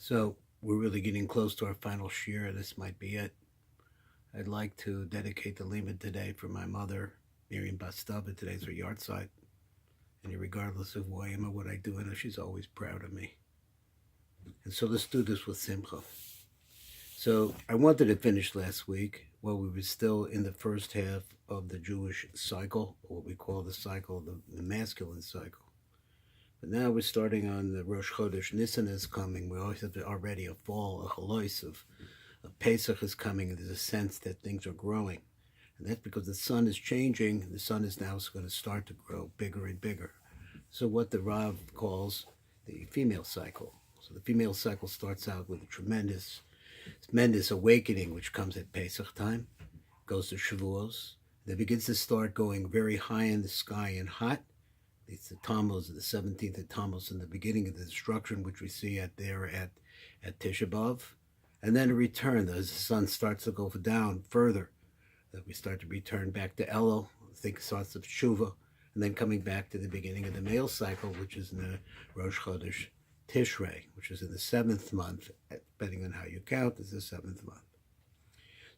So we're really getting close to our final shiur. This might be it. I'd like to dedicate the limit today for my mother, Miriam Bastava. Today's her yahrzeit. And regardless of who I am or what I do, I know she's always proud of me. And so let's do this with simcha. So I wanted to finish last week while we were still in the first half of the Jewish cycle, or what we call the cycle, the masculine cycle. But now we're starting on the Rosh Chodesh. Nisan is coming. We always have already a fall, a chalois of Pesach is coming, and there's a sense that things are growing. And that's because the sun is changing. The sun is now going to start to grow bigger and bigger. So what the Rav calls the female cycle. So the female cycle starts out with a tremendous awakening, which comes at Pesach time, goes to Shavuos. Then begins to start going very high in the sky and hot. It's the Tammuz, the 17th of Tammuz, in the beginning of the destruction, which we see at Tisha B'Av. And then a return, as the sun starts to go down further, that we start to return back to Elul, think starts of Tshuva, and then coming back to the beginning of the male cycle, which is in the Rosh Chodesh Tishrei, which is in the 7th month, depending on how you count, is the 7th month.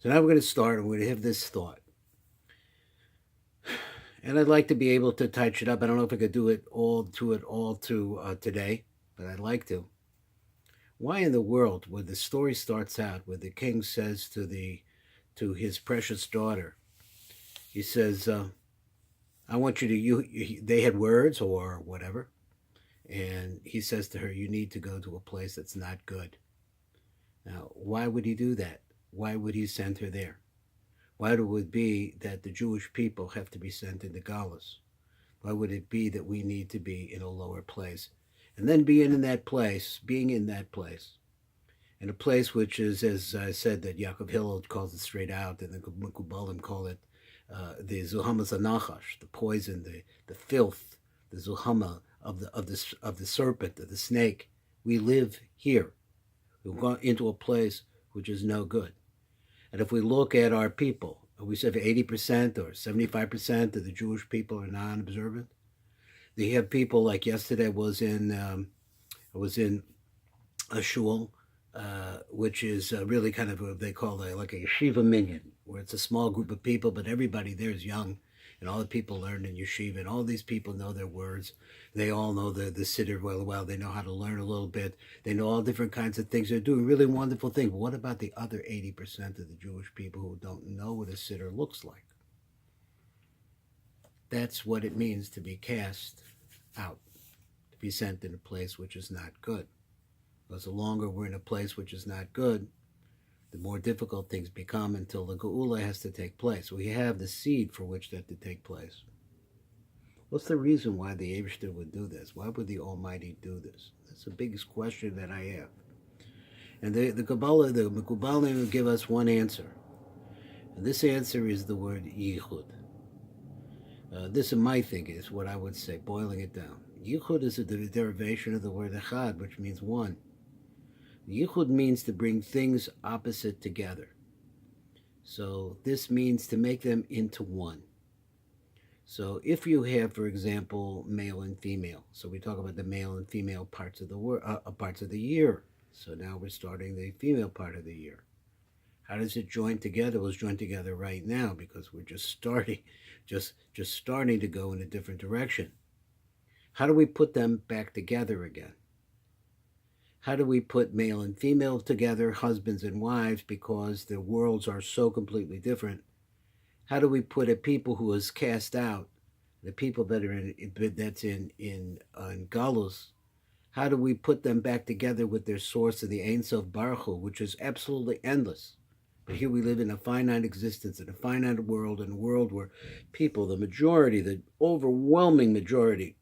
So now we're going to start, and we're going to have this thought. And I'd like to be able to touch it up. I don't know if I could do it all today, but I'd like to. Why in the world, when the story starts out, where the king says to his precious daughter, he says, I want you to, they had words or whatever, and he says to her, you need to go to a place that's not good. Now, why would he do that? Why would he send her there? Why would it be that the Jewish people have to be sent into Galus? Why would it be that we need to be in a lower place? And then being in that place, in a place which is, as I said, that Yaakov Hillel calls it straight out, and the Mekubalim call it the Zuhama Zanachash, the poison, the filth, the Zuhama of the serpent, of the snake. We live here. We've gone into a place which is no good. And if we look at our people, we say 80% or 75% of the Jewish people are non-observant. They have people like yesterday I was in a shul, which is really kind of what they call like a yeshiva minyan, where it's a small group of people, but everybody there is young, and all the people learned in yeshiva, and all these people know their words. They all know the siddur well. They know how to learn a little bit. They know all different kinds of things. They're doing really wonderful things. But what about the other 80% of the Jewish people who don't know what a siddur looks like? That's what it means to be cast out, to be sent in a place which is not good. Because the longer we're in a place which is not good, the more difficult things become until the Geula has to take place. We have the seed for which that to take place. What's the reason why the Eibishter would do this? Why would the Almighty do this? That's the biggest question that I have. And the Kabbalah, the Mekubalim will give us one answer. And this answer is the word Yichud. This, in my thinking, is what I would say, boiling it down. Yichud is a derivation of the word Echad, which means one. Yichud means to bring things opposite together. So this means to make them into one. So if you have, for example, male and female, so we talk about the male and female parts of the year. So now we're starting the female part of the year. How does it join together? Well, it's joined together right now because we're just starting to go in a different direction. How do we put them back together again? How do we put male and female together, husbands and wives, because their worlds are so completely different? How do we put a people who is cast out, the people that are in Galus, how do we put them back together with their source of the Ein Sof Baruch Hu, which is absolutely endless? But here we live in a finite existence, in a finite world, in a world where people, the majority, the overwhelming majority,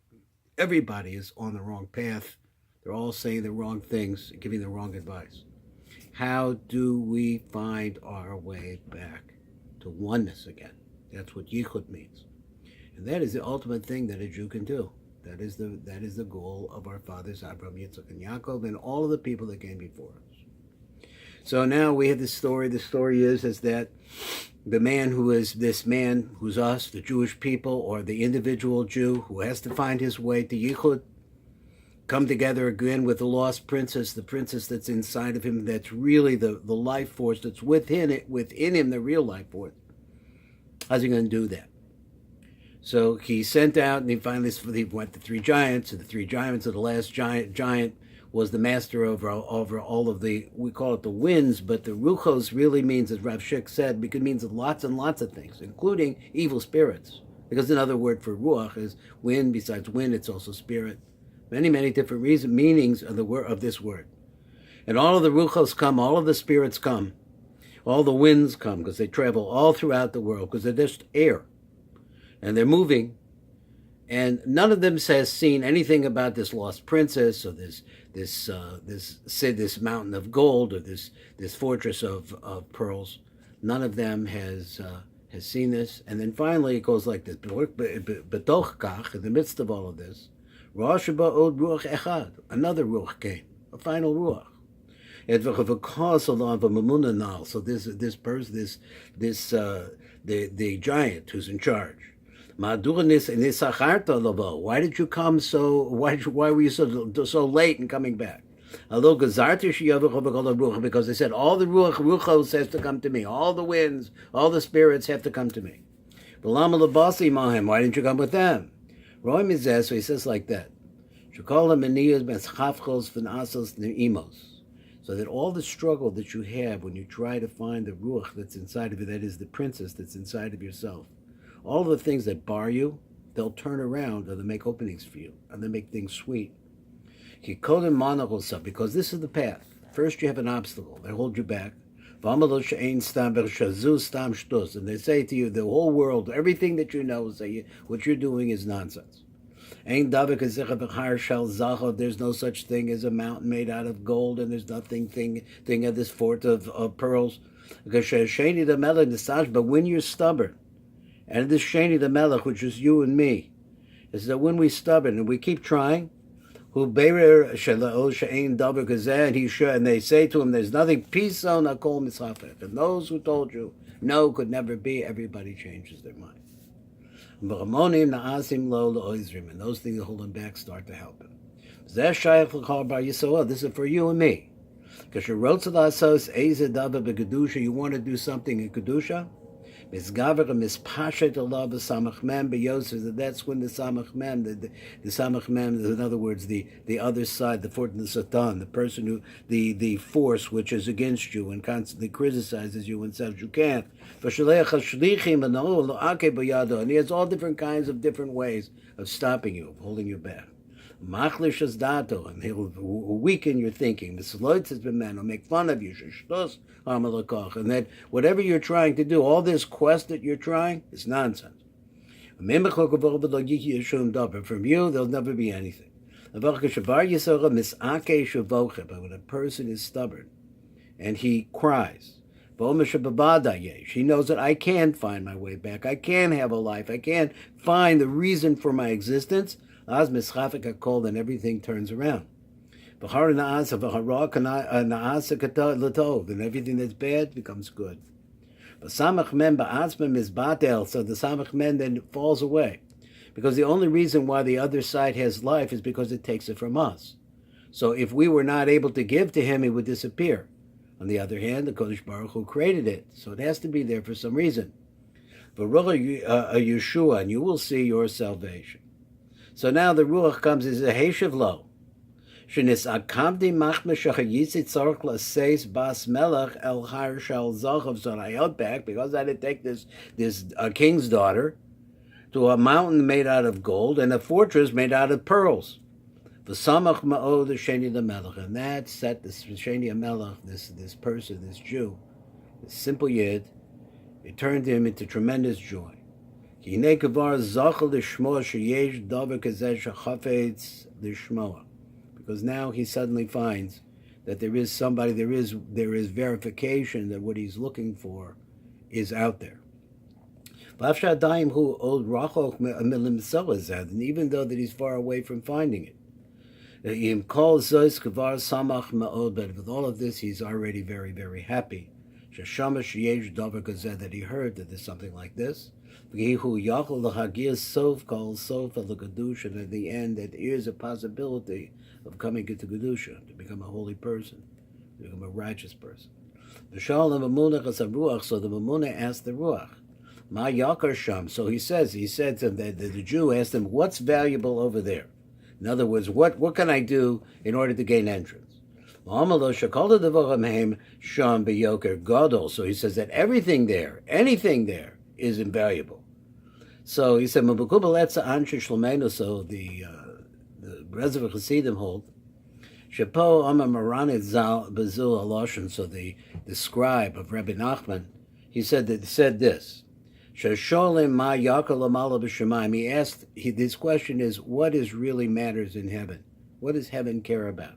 everybody is on the wrong path. They're all saying the wrong things, giving the wrong advice. How do we find our way back to oneness again? That's what Yichud means. And that is the ultimate thing that a Jew can do. That is the goal of our fathers, Abraham, Yitzchak, and Yaakov, and all of the people that came before us. So now we have this story. The story is that the man who is this man, who's us, the Jewish people, or the individual Jew who has to find his way to Yichud, come together again with the lost princess, the princess that's inside of him, that's really the life force that's within him, the real life force. How's he going to do that? So he sent out, and he went to three giants, and the three giants, and the last giant was the master over all of the, we call it the winds, but the ruchos really means, as Rav Shik said, it means lots and lots of things, including evil spirits. Because another word for ruach is wind. Besides wind, it's also spirit. Many different meanings of this word. And all of the ruchos come, all of the spirits come, all the winds come, because they travel all throughout the world, because they're just air. And they're moving, and none of them has seen anything about this lost princess, or this mountain of gold, or this fortress of pearls. None of them has seen this. And then finally it goes like this: B'toch kach, in the midst of all of this, od ruach echad, another ruach came, a final ruach. So this person, the giant who's in charge. Why did you come so? Why were you so late in coming back? Because they said all the ruchos has to come to me, all the winds, all the spirits have to come to me. Why didn't you come with them? So he says like that. So that all the struggle that you have when you try to find the ruach that's inside of you, that is the princess that's inside of yourself, all the things that bar you, they'll turn around, or they'll make openings for you, and they'll make things sweet. Because this is the path. First you have an obstacle. They hold you back. And they say to you, the whole world, everything that you know, what you're doing is nonsense. There's no such thing as a mountain made out of gold, and there's nothing thing of this fort of pearls. But when you're stubborn, and this Sheni the Melech, which is you and me, is that when we're stubborn and we keep trying, and they say to him, there's nothing, peace on akol mitzafek. And those who told you no could never be, everybody changes their mind. And those things that hold him back start to help him. This is for you and me. Because you want to do something in Kedusha, that's when the Samach Mem, the Samach Mem is, in other words, the other side, the fort of the Satan, the person who, the force which is against you and constantly criticizes you and says you can't. And he has all different kinds of different ways of stopping you, of holding you back. Machlish dato, and he'll weaken your thinking. The Saloitz has been man, will make fun of you. And that whatever you're trying to do, all this quest that you're trying, is nonsense. From you, there'll never be anything. But when a person is stubborn and he cries, he knows that I can find my way back. I can have a life. I can find the reason for my existence. Then everything turns around. And everything that's bad becomes good. But Samach Men ba'atzmem is batel, so the Samach Men then falls away. Because the only reason why the other side has life is because it takes it from us. So if we were not able to give to him, it would disappear. On the other hand, the Kodesh Baruch Hu created it, so it has to be there for some reason. Yeshua, and you will see your salvation. So now the Ruach comes as a Heshav Lo. Because I didn't take this king's daughter to a mountain made out of gold and a fortress made out of pearls. And that set this Sheni Melech, this person, this Jew, this simple Yid, it turned him into tremendous joy. Because now he suddenly finds that there is somebody, there is verification that what he's looking for is out there. And even though that he's far away from finding it, but with all of this, he's already very, very happy. that he heard that there's something like this. And at the end, that is a possibility of coming into Kedusha, to become a holy person, to become a righteous person. So the Mamuna asked the Ruach, Ma Yakar Sham. So he said to him, the Jew asked him, what's valuable over there? In other words, what can I do in order to gain entrance? So he says that everything there, anything there, is invaluable. So he said, so the Reservoir Chassidim hold, Shepo Amar Maranit Zal Bezul Aloshin, so the scribe of Rabbi Nachman, he said this. Shesholim Ma Yakar Lamala B'Shemaim. He asked, this question is, what is really matters in heaven? What does heaven care about?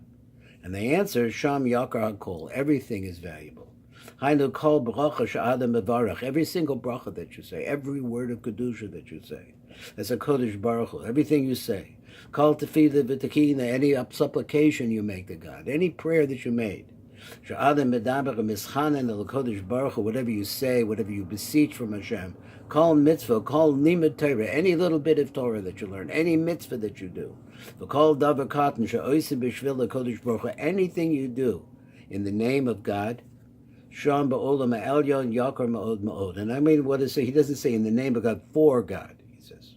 And the answer is, Sham Yakar HaKol. Everything is valuable. Hainu Kol Bracha Sh'Adam Mevarach. Every single bracha that you say, every word of Kedusha that you say, as a Kodesh Baruch Hu, everything you say. Kol Tefillah V'Tekina, any supplication you make to God, any prayer that you made. Sh'Adam Medaber Mischanen El Kodesh Baruch Hu, whatever you say, whatever you beseech from Hashem. Kol mitzvah, kol limud Torah, any little bit of Torah that you learn, any mitzvah that you do. V'kol davar katan she'osim b'shvil HaKodesh Baruch Hu, anything you do in the name of God, sham ba'olam ha'elyon yakar ma'od ma'od. And I mean, what is it? He doesn't say in the name of God, for God, he says.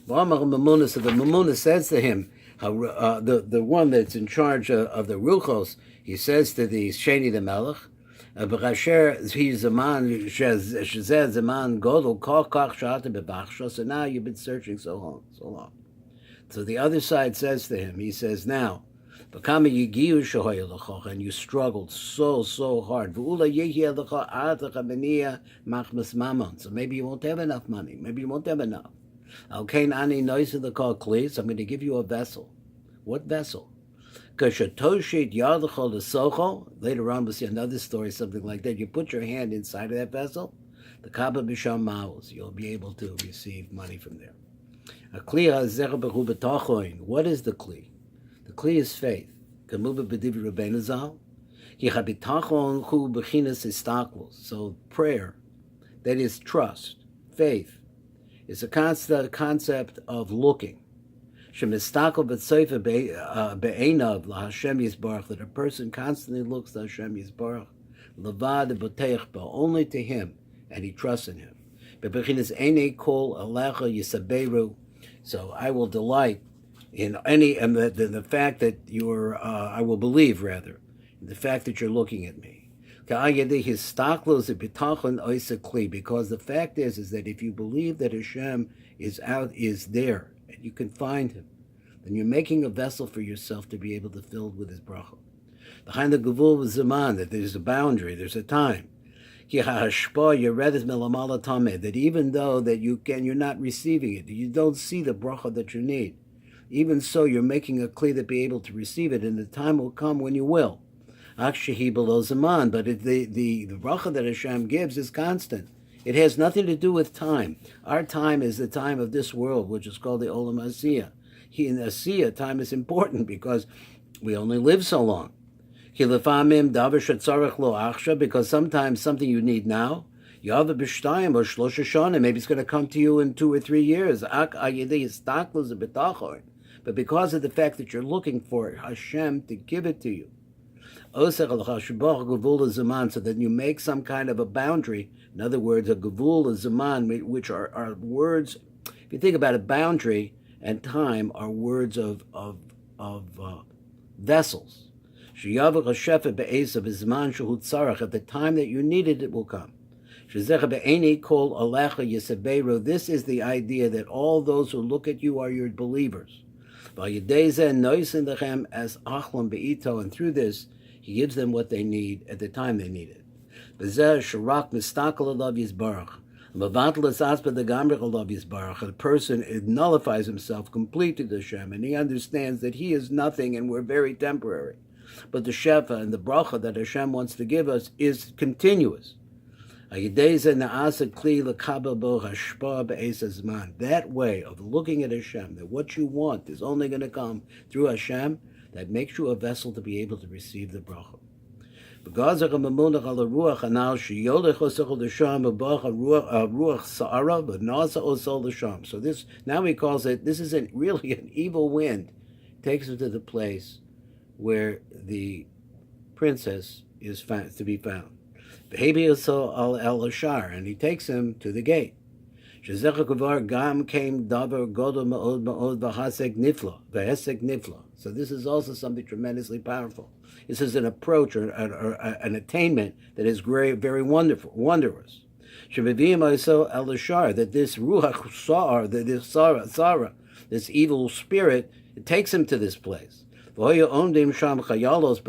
V'amar Mamuna, so the Mamuna says to him, the one that's in charge of the Ruchos, he says to the Sheni the Melech, so now you've been searching so long. So the other side says to him, he says, now, and you struggled so hard. So maybe you won't have enough money. Maybe you won't have enough. So I'm going to give you a vessel. What vessel? Later on, we'll see another story, something like that. You put your hand inside of that vessel, the Kaaba Bisham Maus, you'll be able to receive money from there. What is the Kli? The Kli is faith. So prayer, that is trust, faith, is a concept of looking. That a person constantly looks to Hashem Yisbarach, only to Him, and he trusts in Him. So I will delight in any, and the fact that I will believe rather, in the fact that you're looking at me. Because the fact is that if you believe that Hashem is there, and you can find Him, then you're making a vessel for yourself to be able to fill with His bracha. Behind the gevul v'zaman, that there's a boundary, there's a time. That even though that you're not receiving it, you don't see the bracha that you need. Even so, you're making a kli to be able to receive it, and the time will come when you will. Akshahi below zaman, but the bracha that Hashem gives is constant. It has nothing to do with time. Our time is the time of this world, which is called the Olam Asiyah. In Asiyah, time is important because we only live so long. Because sometimes something you need now, maybe it's going to come to you in 2 or 3 years. But because of the fact that you're looking for Hashem to give it to you, so that you make some kind of a boundary. In other words, a gevul, a zaman, which are words. If you think about it, boundary and time are words of vessels. At the time that you need it, it will come. This is the idea that all those who look at you are your believers. And through this, He gives them what they need at the time they need it. The person nullifies himself completely to Hashem, and he understands that he is nothing and we're very temporary. But the shefa and the bracha that Hashem wants to give us is continuous. That way of looking at Hashem, that what you want is only going to come through Hashem, that makes you a vessel to be able to receive the bracha. So this, now he calls it, this isn't really an evil wind. Takes him to the place where the princess is to be found. And he takes him to the gate. So this is also something tremendously powerful. This is an approach or an attainment that is very, very wondrous. That this ruach sar, this sarah, this evil spirit, it takes him to this place. But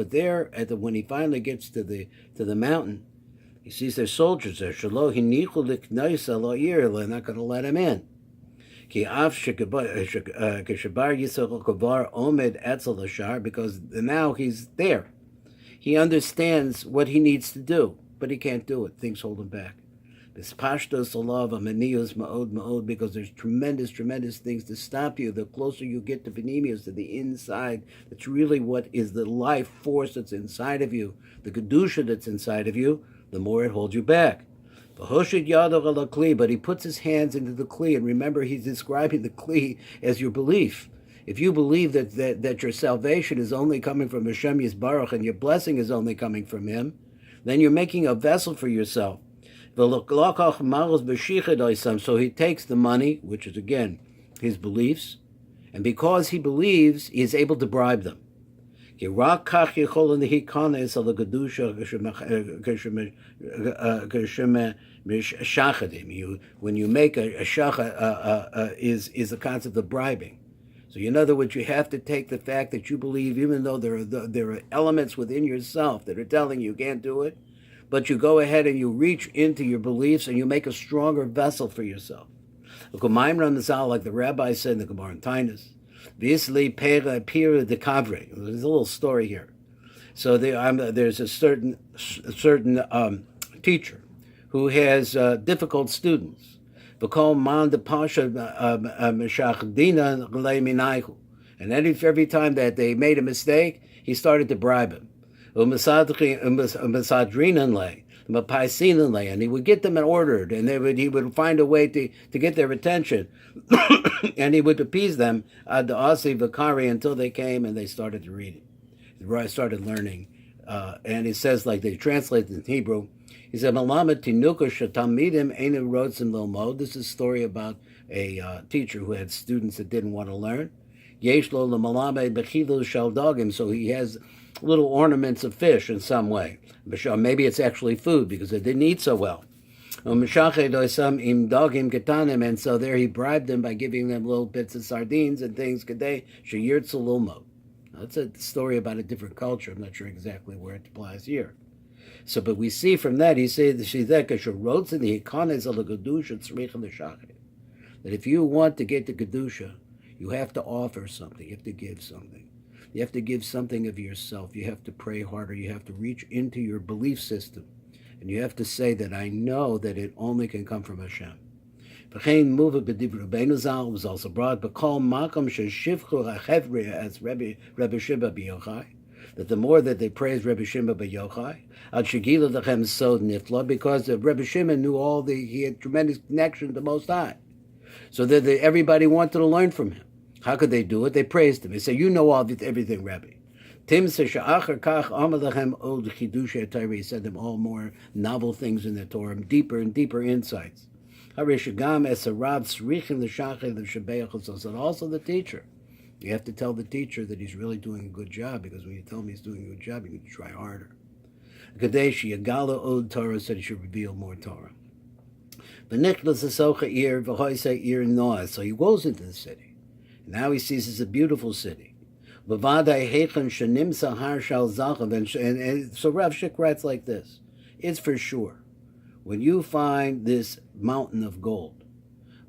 there, when he finally gets to the mountain, he sees their soldiers there. They're not going to let him in. Because now he's there. He understands what he needs to do, but he can't do it. Things hold him back. Because there's tremendous, tremendous things to stop you. The closer you get to Benemius, to the inside, that's really what is the life force that's inside of you, the Kedusha that's inside of you, the more it holds you back. But he puts his hands into the Kli, and remember, he's describing the Kli as your belief. If you believe that your salvation is only coming from Hashem Yisbarach and your blessing is only coming from Him, then you're making a vessel for yourself. So he takes the money, which is again his beliefs, and because he believes, he is able to bribe them. When you make a shacha is the concept of bribing. So in other words, you have to take the fact that you believe, even though there are elements within yourself that are telling you can't do it, but you go ahead and you reach into your beliefs and you make a stronger vessel for yourself. Like the rabbi said in the Gemara in Tainus, there's a little story here. So there's a certain teacher who has difficult students. And every time that they made a mistake, he started to bribe him. And he would get them ordered, and he would find a way to get their attention, and he would appease them ad asi vakari until they came and they started to read it, started learning. And he says, like they translate it in Hebrew, he said, this is a story about a teacher who had students that didn't want to learn. So he has little ornaments of fish in some way. Maybe it's actually food because they didn't eat so well. And so there he bribed them by giving them little bits of sardines and things. That's a story about a different culture. I'm not sure exactly where it applies here. So, but we see from that, he says that if you want to get the Kedusha, you have to offer something. You have to give something. You have to give something of yourself. You have to pray harder. You have to reach into your belief system. And you have to say that I know that it only can come from Hashem. Rabbeinu Zal was also brought, but call Makam Sheshivchu HaChevri as Rebbe Shimba B'Yochai, that the more that they praise Rebbe Shimba B'Yochai, Ad Shegila Lechem Sod Nifla, because Rebbe Shimon knew he had tremendous connection to the Most High. So that everybody wanted to learn from him. How could they do it? They praised him. They say, you know everything, Rebbe. Tim said, he said them all more novel things in the Torah, deeper and deeper insights. And also the teacher. You have to tell the teacher that he's really doing a good job, because when you tell him he's doing a good job, you need to try harder. Kadesh Yagala Od Torah said he should reveal more Torah. So he goes into the city. Now he sees it's a beautiful city. And so Rav Shik writes like this: it's for sure, when you find this mountain of gold,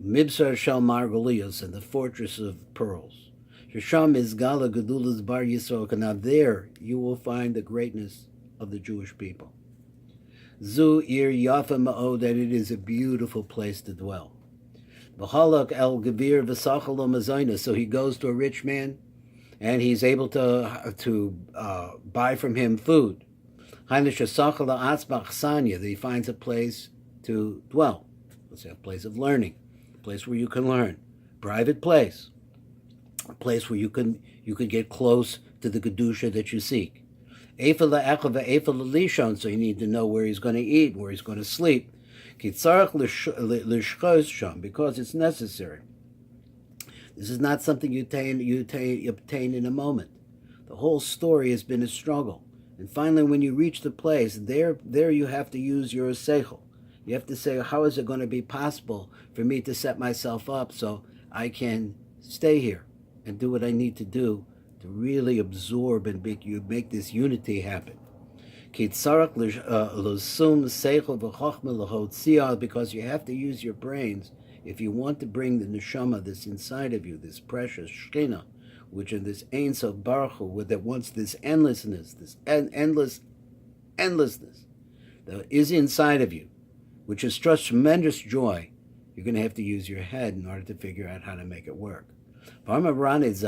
Mibsar Shal Margolios, and the fortress of pearls, Shasham is Gala Gedulas Bar Yisrael, now there you will find the greatness of the Jewish people. Zu Ir Yafa Ma'od, that it is a beautiful place to dwell. V'halak El Gevir V'sachalo Mazayna, so he goes to a rich man, and he's able to buy from him food. That he finds a place to dwell. Let's say a place of learning, a place where you can learn, private place, a place where you can get close to the kedusha that you seek. So you need to know where he's going to eat, where he's going to sleep, because it's necessary. This is not something you obtain in a moment. The whole story has been a struggle. And finally, when you reach the place, there you have to use your seichel. You have to say, how is it going to be possible for me to set myself up so I can stay here and do what I need to do to really absorb and make this unity happen. Because you have to use your brains if you want to bring the neshama that's inside of you, this precious shechina, which in this Ein Sof Baruch Hu, that wants this endlessness, this endlessness that is inside of you, which is just tremendous joy. You're going to have to use your head in order to figure out how to make it work. This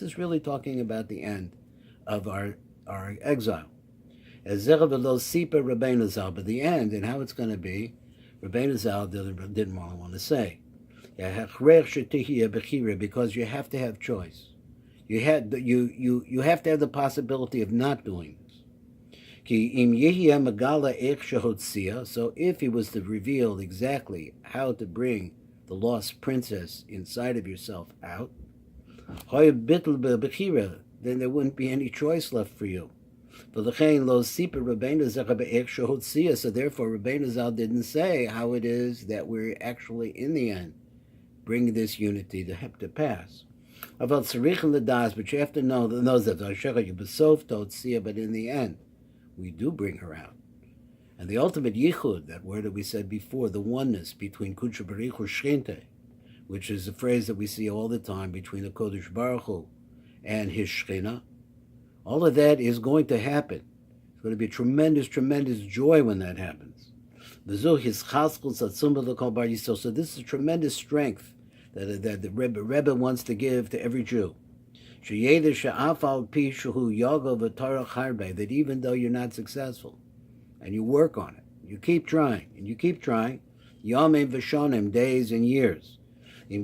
is really talking about the end of our exile. But the end and how it's going to be, Rabbeinu Zal didn't really want to say. Because you have to have choice. You have to have the possibility of not doing this. So if he was to reveal exactly how to bring the lost princess inside of yourself out, then there wouldn't be any choice left for you. So therefore Rabbeinu Zal didn't say how it is that we're actually in the end bring this unity to pass. But you have to know that but in the end, we do bring her out. And the ultimate yichud, that word that we said before, the oneness between Kudsha Baruch Hu Shchinte, which is a phrase that we see all the time between the Kodesh Baruch Hu and his Shechina, all of that is going to happen. It's going to be tremendous, tremendous joy when that happens. So this is tremendous strength that the Rebbe wants to give to every Jew. That even though you're not successful, and you work on it, you keep trying, Yomim v'shonim, days and years. But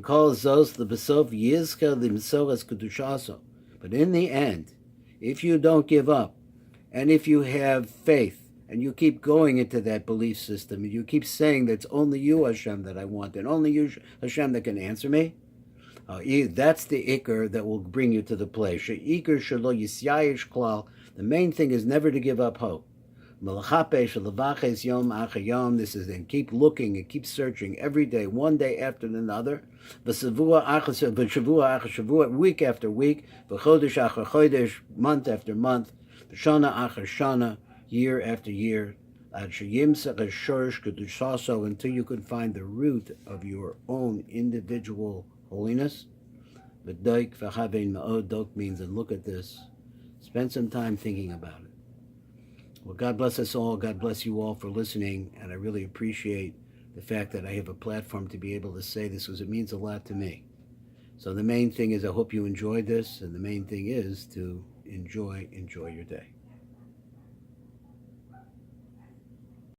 in the end, if you don't give up, and if you have faith, and you keep going into that belief system, and you keep saying that it's only you, Hashem, that I want, and only you, Hashem, that can answer me, that's the ikr that will bring you to the place. The main thing is never to give up hope. This is then keep looking and keep searching every day, one day after another, week after week, month after month, year after year, until you can find the root of your own individual holiness. But dok means, and look at this, spend some time thinking about it. Well, God bless us all. God bless you all for listening, and I really appreciate the fact that I have a platform to be able to say this, because it means a lot to me. So the main thing is I hope you enjoyed this, and the main thing is to enjoy your day.